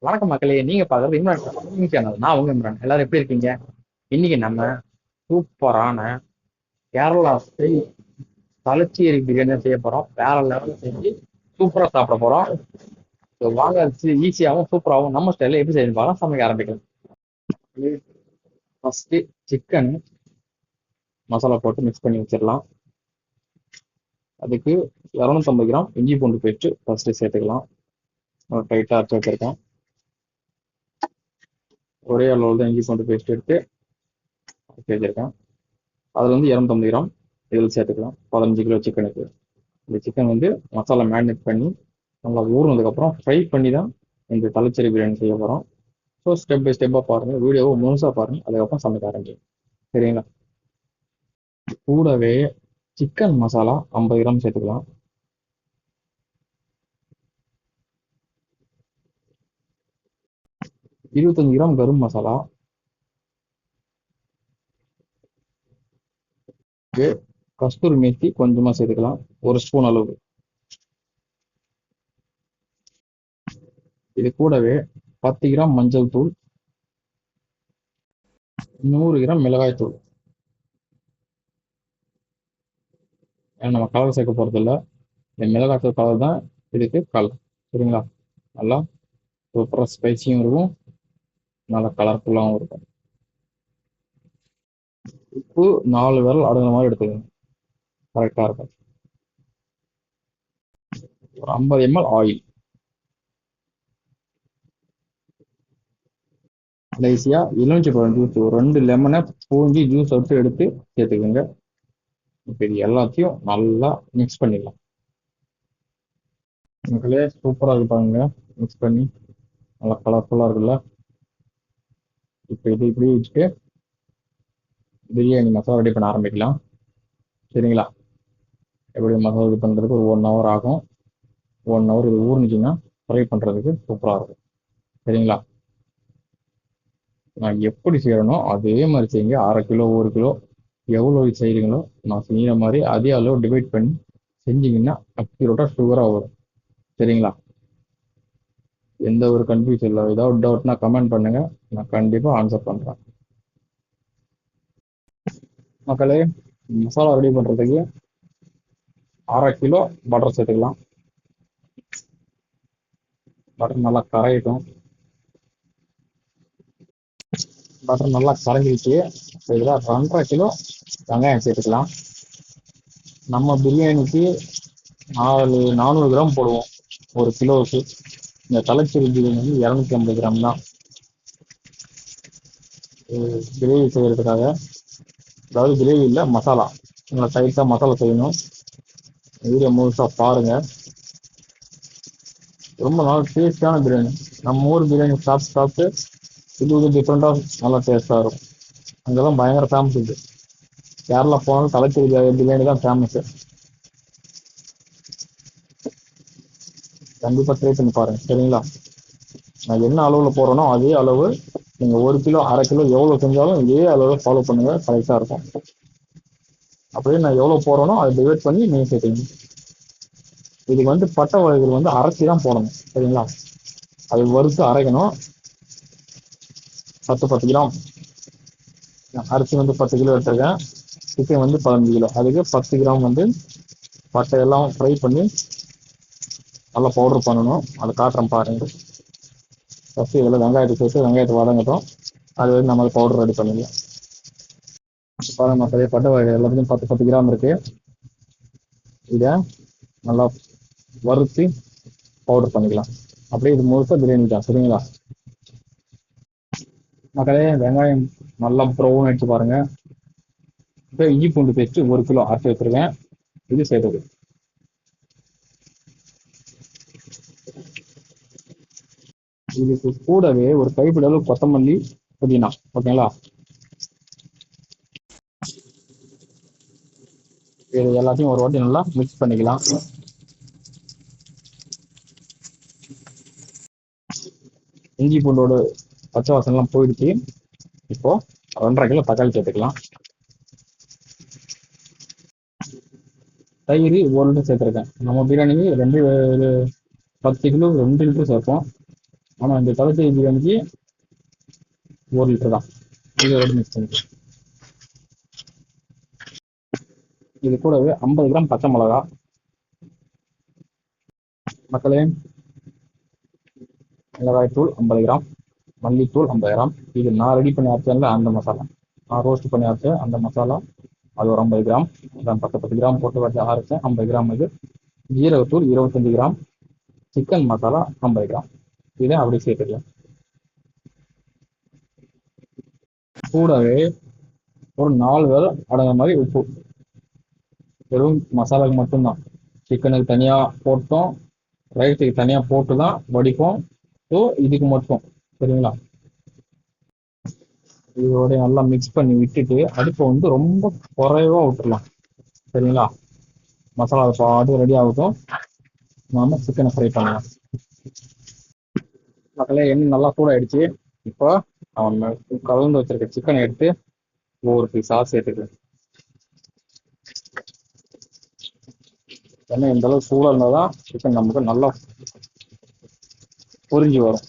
வணக்கம் மக்களே, நீங்க பாக்குறது இம்ரான் சேனல். நான் உங்க இம்ரான். எல்லாரும் எப்படி இருக்கீங்க? இன்னைக்கு நம்ம சூப்பரான கேரளா ஸ்டைல் தலச்சேரி பிரியாணி செய்ய போறோம். வேற லெவலில் செஞ்சு சூப்பரா சாப்பிட போறோம். வாங்க ஈஸியாகவும் சூப்பராகவும் நம்ம ஸ்டைல எப்படி செய்யணும் பாருங்க. சமைக்க ஆரம்பிக்கலாம். ஃபர்ஸ்ட் சிக்கன் மசாலா போட்டு மிக்ஸ் பண்ணி வச்சிடலாம். அதுக்கு 250 கிராம் இஞ்சி பூண்டு பேஸ்ட் ஃபர்ஸ்ட் சேர்த்துக்கலாம். டைட்டா அரைச்சு வச்சிருக்கேன். ஒரே அளவில் தான் இஞ்சி பூண்டு பேஸ்ட் எடுத்து வச்சிருக்கேன். அதுல வந்து 250 கிராம் இதில் சேர்த்துக்கலாம். 15 கிலோ சிக்கனுக்கு. இந்த சிக்கன் வந்து மசாலா மேரினேட் பண்ணி நல்லா ஊறினதுக்கப்புறம் ஃப்ரை பண்ணி தான் இந்த தலைச்சேரி பிரியாணி செய்ய போகிறோம். ஸோ ஸ்டெப் பை ஸ்டெப்பாக பாருங்கள், வீடியோவை முழுசாக பாருங்கள், அதுக்கப்புறம் சமைக்க ஆரம்பிக்கும். சரிங்களா? கூடவே சிக்கன் மசாலா 50 கிராம் சேர்த்துக்கலாம். 25 கிராம் கரும் மசாலா, கஸ்தூரி மேத்தி கொஞ்சமாக சேர்த்துக்கலாம், 1 ஸ்பூன் அளவு. இது கூடவே 10 கிராம் மஞ்சள் தூள், 100 கிராம் மிளகாய் தூள். ஏன்னா நம்ம கலர் சேர்க்க போகிறது இல்லை, இந்த மிளகாய் தூள் கலர் தான் இதுக்கு கலர். சரிங்களா? நல்லா சூப்பராக ஸ்பைசியும் இருக்கும், நல்லா கலர்ஃபுல்லாகவும் இருக்கும். உப்பு 4 விரல் அடங்குற மாதிரி எடுத்துக்கணும், கரெக்டாக இருக்கும். ஒரு 50 ml ஆயில். கடைசியாக எலுமிச்சை பழம் ஜூஸ், ஒரு 2 லெமனை பூஞ்சி ஜூஸ் எடுத்து சேர்த்துக்கோங்க. இப்போ இது எல்லாத்தையும் நல்லா மிக்ஸ் பண்ணிடலாம். மக்களே சூப்பராக இருப்பாங்க மிக்ஸ் பண்ணி, நல்லா கலர்ஃபுல்லாக இருக்குல்ல. இப்போ இது இப்படி வச்சுட்டு பிரியாணி மசாலா ரெடி பண்ண ஆரம்பிக்கலாம். சரிங்களா? எப்படி மசாலா ரெடி பண்ணுறதுக்கு ஒரு 1 ஹவர் ஆகும். 1 ஹவர் இது ஊறிச்சுன்னா ஃப்ரை பண்ணுறதுக்கு சூப்பராக இருக்கும். சரிங்களா? நான் எப்படி செய்யறேனோ அதே மாதிரி செய்யுங்க. 1/2 கிலோ 1 கிலோ எவ்வளோ செய்கிறீங்களோ நான் செய்கிற மாதிரி அதே அளவு டிவைட் பண்ணி செஞ்சீங்கன்னா அக்யூரேட்டாக சுகராக வரும். சரிங்களா? எந்த ஒரு கன்ஃபியூஸ் இல்லை. ஏதாவது டவுட்னா கமெண்ட் பண்ணுங்க, நான் கண்டிப்பாக ஆன்சர் பண்ணுறேன். மக்களே, மசாலா ரெடி பண்ணுறதுக்கு 1/2 கிலோ பட்டர் சேர்த்துக்கலாம். பட்டர் நல்லா கரையட்டும். பட்டர் நல்லா கரைஞ்சிச்சு. இதில் 2.5 கிலோ வெங்காயம் சேர்த்துக்கலாம். நம்ம பிரியாணிக்கு 400 கிராம் போடுவோம் ஒரு கிலோவுக்கு. இந்த தலைச்சேரி பிரியாணி வந்து 250 கிராம் தான் கிரேவி செய்யறதுக்காக. அதாவது கிரேவி இல்லை, மசாலா. நல்லா டைட்டாக மசாலா செய்யணும். வீடியோ முழுசாக பாருங்க. ரொம்ப நல்ல டேஸ்டான பிரியாணி. நம்ம ஊர் பிரியாணி சாப்பிட்டு சாப்பிட்டு இது வந்து டிஃப்ரெண்டாக நல்லா டேஸ்டாக இருக்கும். அங்கெல்லாம் பயங்கர ஃபேமஸ் இது. கேரளா போனாலும் தலைச்சேரி பிரியாணி தான் ஃபேமஸ். கண்டிப்பாக ட்ரை பண்ணி பாருங்க. சரிங்களா? நான் என்ன அளவில் போடுறேனோ அதே அளவு நீங்கள் 1 கிலோ 1/2 கிலோ எவ்வளோ செஞ்சாலும் இதே அளவில் ஃபாலோ பண்ணுங்க, கரெக்டாக இருக்கும். அப்படியே நான் எவ்வளோ போடுறேனோ அதை டிவைட் பண்ணி நீங்கள் சேர்த்துங்க. இதுக்கு வந்து பட்டை வகைகள் வந்து அரைச்சி தான் போடணும். சரிங்களா? அது வறுத்து அரைக்கணும். 10 கிராம் அரிசி வந்து 10 கிலோ எடுத்துருக்கேன். சிக்கன் வந்து 15 கிலோ. அதுக்கு 10 கிராம் வந்து பட்டையெல்லாம் ஃப்ரை பண்ணி நல்லா பவுடர் பண்ணணும். அதை காட்டுறேன் பாருங்க. ஃபஸ்ட்டு இதில் வெங்காயத்தை சேர்த்து வெங்காயத்தை வதங்கட்டும். அது வந்து நம்ம பவுடர் ரெடி பண்ணிக்கலாம். பாருங்க மக்களே, பட்டை வகை எல்லாத்துக்கும் 10 கிராம் இருக்கு. இதை நல்லா வறுத்து பவுடர் பண்ணிக்கலாம். அப்படியே இது முழுக்க பிரியாணி தான். சரிங்களா? மக்களே, வெங்காயம் நல்லா ப்ரௌன் ஆயிடுச்சு பாருங்க. இப்போ இஞ்சி பூண்டு பேஸ்ட் 1 கிலோ அரைச்சி வச்சிருக்கேன், இது சேர்த்தது. இதுக்கு கூடவே ஒரு கைப்பிடி அளவு கொத்தமல்லி, புதினா. ஓகேங்களா? இது எல்லாத்தையும் ஒரு வாட்டி நல்லா மிக்ஸ் பண்ணிக்கலாம். இஞ்சி பூண்டோட பச்சை வாசனைலாம் போயிடுச்சு. இப்போ 2.5 கிலோ தக்காளி சேர்த்துக்கலாம். தயிர் 1 லிட்டர் சேர்த்துருக்கேன். நம்ம பிரியாணிக்கு 10 கிலோ 2 லிட்டர் சேர்ப்போம். ஆனா இந்த தலச்சேரி பிரியாணிக்கு 1 லிட்டர் தான். இது மிக்ஸ் பண்ணி இது கூடவே 50 கிராம் பச்சை மிளகா. மக்களே, மிளகாய் தூள் 50 கிராம், மல்லித்தூள் 50 கிராம். இது நான் ரெடி பண்ணி அரைச்சேன்ல அந்த மசாலா, நான் ரோஸ்ட் பண்ணி அரைச்சேன் அந்த மசாலா, அது ஒரு 50 கிராம். அதான் 10 கிராம் போட்டு வச்சு அரைச்சேன் 50 கிராம். இது ஜீரகத்தூள் 25 கிராம், சிக்கன் மசாலா 50 கிராம். இதை அப்படி சேர்த்துக்கலாம். கூடவே ஒரு 4 வேளை அடங்குற மாதிரி உப்பு. வெறும் மசாலாவுக்கு மட்டும்தான். சிக்கனுக்கு தனியா போட்டோம், ரைஸுக்கு தனியா போட்டு தான் வடிப்போம். ஸோ இதுக்கு மட்டும், சரிங்களா? இதோட நல்லா மிக்ஸ் பண்ணி விட்டுட்டு அடுப்பை வந்து ரொம்ப குறைவா விட்டுறலாம், சரிங்களா? மசாலா பாட்டு ரெடி ஆகட்டும், நாம சிக்கனை ஃப்ரை பண்ணலாம். மக்களே, எண்ணெய் நல்லா சூடாயிடுச்சு. இப்போ அவன் கலந்து வச்சிருக்க சிக்கனை எடுத்து ஒவ்வொரு பீஸா சேர்த்துக்கு. எண்ணெய் இந்த அளவுக்கு சூடாக இருந்தால் தான் சிக்கன் நமக்கு நல்லா பொரிஞ்சு வரும்.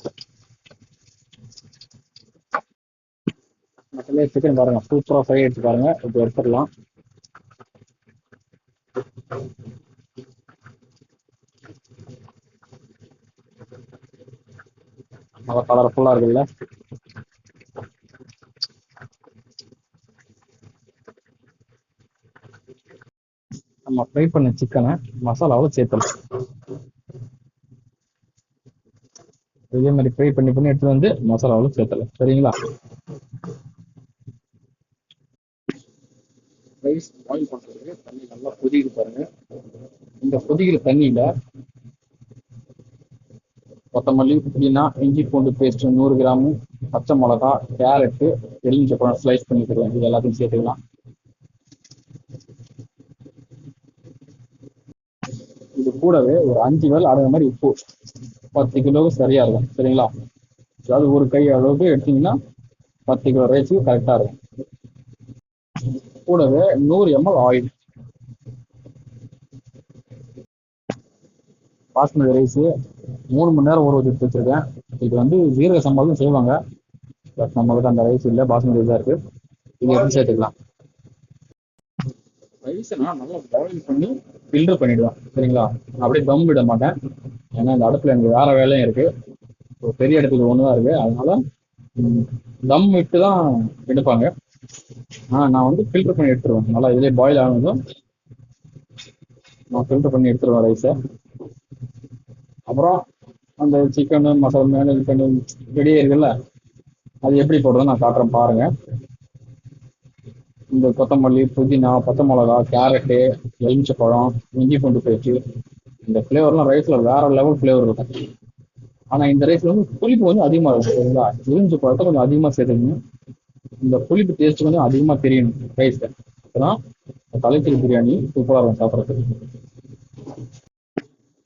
மக்களே, சிக்கன் பாருங்க சூப்பராக ஃப்ரை எடுத்து பாருங்க. இப்போ எடுத்துடலாம். நல்லா கலர்ஃபுல்லாக இருக்குல்ல? நம்ம ஃப்ரை பண்ண சிக்கனை மசாலாவில் சேர்த்துடலாம். இதே மாதிரி ஃப்ரை பண்ணி எடுத்துட்டு வந்து மசாலாவில் சேர்த்தலாம், சரிங்களா? ரைஸ் பாயில் பண்ணுறதுக்கு தண்ணி நல்லா கொதிக்குது பாருங்க. இந்த கொதிக்கிற தண்ணியில கொத்தமல்லி, புதினா, இஞ்சி பூண்டு பேஸ்ட் 100 கிராம், பச்சை மிளகா, கேரட்டு, எலுமிச்சப்பழம் ஸ்லைஸ் பண்ணி தருவேன். இது எல்லாத்தையும் சேர்த்துக்கலாம். இது கூடவே ஒரு 5 வேளை அடங்குற மாதிரி உப்பு. 10 கிலோவுக்கு சரியா இருக்கும், சரிங்களா? அதாவது ஒரு கை அளவுக்கு எடுத்தீங்கன்னா 10 கிலோ ரைஸுக்கு கரெக்டா இருக்கும். கூடவே 100 ml ஆயில். பாஸ்மதி ரைஸ் 3 மணி நேரம் ஊற வச்சு வச்சிருக்கேன். இது வந்து ஜீரக சம்பாலும் செய்வாங்க, பட் நம்மளுக்கு அந்த ரைஸ் இல்லை, பாஸ்மதி தான் இருக்கு. இது எப்படி சேர்த்துக்கலாம். ரைஸை நான் நல்லா பாயில் பண்ணி ஃபில்டர் பண்ணிடுவேன், சரிங்களா? அப்படியே தம் விட மாட்டேன். ஏன்னா இந்த அடுப்புல எனக்கு வேற வேலையும் இருக்கு, பெரிய இடத்துல ஒண்ணுதான் இருக்கு. அதனால தம் விட்டு தான் எடுப்பாங்க. நான் வந்து ஃபில்டர் பண்ணி எடுத்துருவேன். நல்லா இதுலேயே பாயில் ஆனதும் நான் ஃபில்டர் பண்ணி எடுத்துருவேன் ரைஸை. அப்புறம் அந்த சிக்கனு மசாலா மேனேஜ் பண்ணி ரெடியே இருக்குல்ல, அது எப்படி போடுறதுன்னு நான் காட்டுறேன் பாருங்க. இந்த கொத்தமல்லி, புதினா, பச்சை மிளகா, கேரட்டு, எலுமிச்சப்பழம், இஞ்சி பூண்டு பேஸ்ட், இந்த ஃப்ளேவர்லாம் ரைஸ்ல வேற லெவல் ஃப்ளேவர் இருக்கும். ஆனா இந்த ரைஸ்ல வந்து புளிப்பு கொஞ்சம் அதிகமா இருக்கும், சரிங்களா? எலுமிச்சை பழத்தை கொஞ்சம் அதிகமா சேர்த்துக்கணும். இந்த புளிப்பு டேஸ்ட் கொஞ்சம் அதிகமா தெரியணும் ரைஸ்ல. அப்பதான் தலைக்கறி பிரியாணி சூப்பரா இருக்கும் சாப்பிட்றதுக்கு.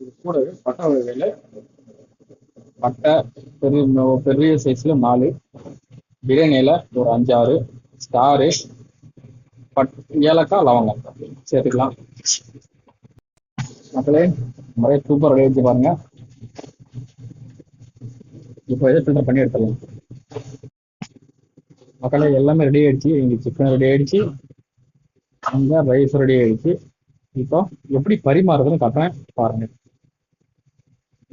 இது கூடவே பட்டை வகையில பட்டை பெரிய பெரிய சைஸ்ல 4, பிரியாணியில ஒரு 5-6, ஸ்டாரு, ஏலக்காய், லவங்கம் சேர்த்துக்கலாம். மக்களே, நிறைய சூப்பர் ரெடி ஆயிடுச்சு பாருங்க. இப்போ இதை ஃபில்டர் பண்ணி எடுத்துடலாம். மக்களே, எல்லாமே ரெடி ஆயிடுச்சு. இங்க சிக்கன் ரெடி ஆயிடுச்சு, அங்க ரைஸ் ரெடி ஆயிடுச்சு. இப்போ எப்படி பரிமாறுறதுன்னு காட்டுறேன் பாருங்க.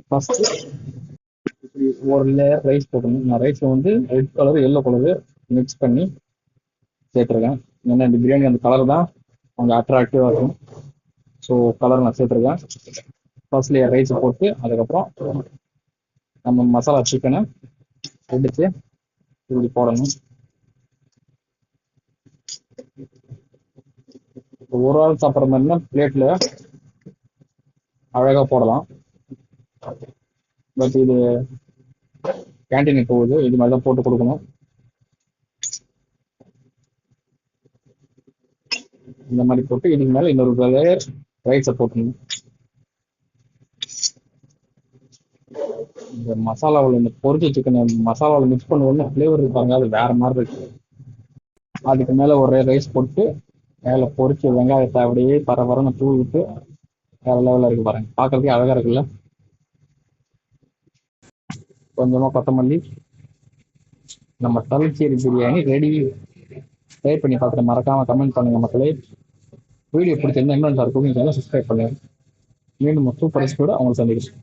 ஃபர்ஸ்ட் இப்படி ஒரு லேயர் ரைஸ் போட்டணும். நான் ரைஸ்ல வந்து red colour, yellow colour mix பண்ணி சேர்த்துருக்கேன். ஏன்னா இந்த பிரியாணி அந்த கலர் தான் கொஞ்சம் அட்ராக்டிவா இருக்கும். ஸோ கலர் நான் சேர்த்துருக்கேன். ஃபர்ஸ்ட் லேயர் ரைஸ் போட்டு அதுக்கப்புறம் நம்ம மசாலா சிக்கனை எடுத்து இப்படி போடணும். ஒரு ஆள் சாப்பிட்ற மாதிரினா பிளேட்ல அழகா போடலாம். பட் இது கேன்டீனுக்கு போகுது, இது மாதிரி தான் போட்டு கொடுக்கணும். இந்த மாதிரி போட்டு இதுக்கு மேல இன்னொரு லேயர் ரைஸை போட்டணும். இந்த மசாலாவில் இந்த பொரிச்ச சிக்கனை மசாலாவில் மிக்ஸ் பண்ணுவோம்னா ஃப்ளேவர் இருப்பாங்க, அது வேற மாதிரி இருக்கு. அதுக்கு மேல ஒரு ரைஸ் போட்டு மேல பொரிச்சு வெங்காயத்தை அப்படியே பரபரன்னு தூவிட்டு வேற லெவலில் இருக்கு பாருங்க. பார்க்கறதுக்கு அழகா இருக்குல்ல? கொஞ்சமாக கொத்தமல்லி. நம்ம தலச்சேரி பிரியாணி ரெடி. ட்ரை பண்ணி பார்த்துட்டு மறக்காம கமெண்ட் பண்ணுங்க மக்களே. வீடியோ பிடிச்சிருந்தா இன்னும் சார் குக்கிங் சேனல் சப்ஸ்கிரைப் பண்ணுங்க. மீண்டும் சூப்பர் கூட அவங்க சந்திக்கிறேன்.